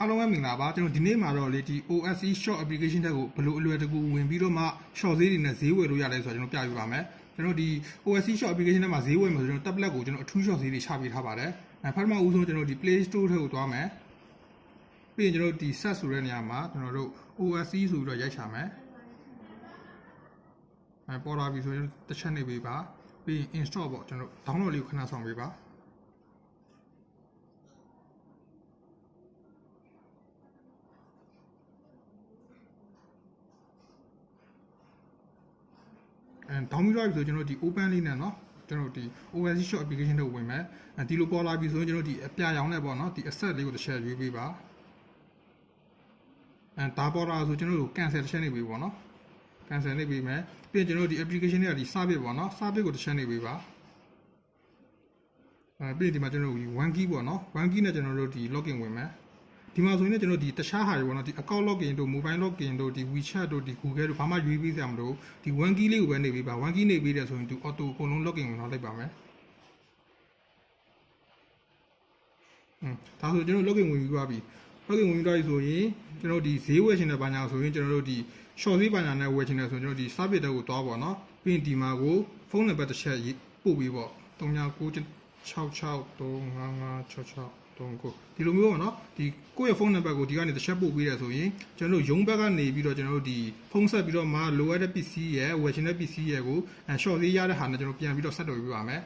အားလုံးပဲမင်္ဂလာပါကျွန်တော်ဒီနေ့မှာတော့လေဒီ OSE short application တက်ကိုဘယ်လိုအလွယ်တကူဝင်ပြီးတော့မှ short ဈေးတွေနဲ့ဈေးဝယ်လို့ရတယ်ဆိုတော့ကျွန်တော်ပြပြပါမယ်ကျွန်တော်ဒီ OSE short application ထဲမှာဈေးဝယ်မှာဆိုကျွန်တော် tablet ကိုကျွန်တော်အထူး short ဈေးတွေချပေးထားပါတယ်ပထမဦးဆုံးကျွန်တော်ဒီ Play Store ထဲကိုသွားမယ်ပြီးရင်ကျွန်တော်ဒီ search ဆိုတဲ့နေရာမှာကျွန်တော်တို့ OSE ဆိုပြီးတော့ရိုက်ချမယ်ပေါ်လာပြီဆိုရင်တစ်ချက်နေပေးပါပြီးရင် install ပေါ့ကျွန်တော် download လေးကိုခဏဆောင်ပေးပါတောင်းပြီးတော့ဆိုကျွန်တော်ဒီ open လေးနဲ့เนาะကျွန်တော်ဒီ OSE short application တွေကိုဝင်မယ်ဒီလိုပေါ်လာပြီဆိုရင်ကျွန်တော်ဒီအပြရောင်းနဲ့ပေါ့เนาะဒီ asset လေးကိုတစ်ချက်ရွေးပေးပါဒါပေါ်လာဆိုကျွန်တော်တို့ cancel တစ်ချက်နေပေးပေါ့เนาะ cancel နေပေးမယ်ပြီးရင်ကျွန်တော်ဒီ application တွေကဒီ service ပေါ့เนาะ service ကိုတစ်ချက်နေပေးပါပြီးရင်ဒီမှာကျွန်တော်တို့ one key ပေါ့เนาะ one key နဲ့ကျွန်တော်တို့ဒီ login ဝင်မယ်ဒီမှာဆိုရင်ကျွန်တော်ဒီတခြားဟာတွေပေါ့နော်ဒီ account login တို့ mobile login တို့ဒီ WeChat တို့ဒီ Google တို့ဘာမှရွေးပေးစရာမလိုဒီ one key လေးကိုပဲနေပေးပါ one key နေပေးတယ်ဆိုရင်သူ auto အကုန်လုံး login ဝင်တော့လိုက်ပါမယ်ဒါဆိုကျွန်တော် login ဝင်ပြီးသွားပြီ login ဝင်ပြီးသွားပြီဆိုရင်ကျွန်တော်ဒီဈေးဝယ်ချင်တဲ့ဘာညာဆိုရင်ကျွန်တော်တို့ဒီ short ဈေးဘာညာနဲ့ဝယ်ချင်တယ်ဆိုရင်ကျွန်တော်ဒီ service တက်ကိုသွားပါတော့ပြီးရင်ဒီမှာကိုဖုန်းနံပါတ်တစ်ချက်ပို့ပြီးပေါ့3996635566ဒီလိုမျိုးပေါ့နော်ဒီကိုယ့်ရဲ့ဖုန်းနံပါတ်ကိုဒီကနေတစ်ချက်ပို့ပေးရဆိုရင်ကျွန်တော်တို့ရုံးဘက်ကနေပြီးတော့ကျွန်တော်တို့ဒီဖုန်းဆက်ပြီးတော့မှလိုအပ်တဲ့ပစ္စည်းရဲ့ဝယ်ချင်တဲ့ပစ္စည်းရဲ့ကို short ဈေးရတဲ့ဟာနဲ့ကျွန်တော်ပြန်ပြီးတော့ဆက်တော်ပေးပါမယ်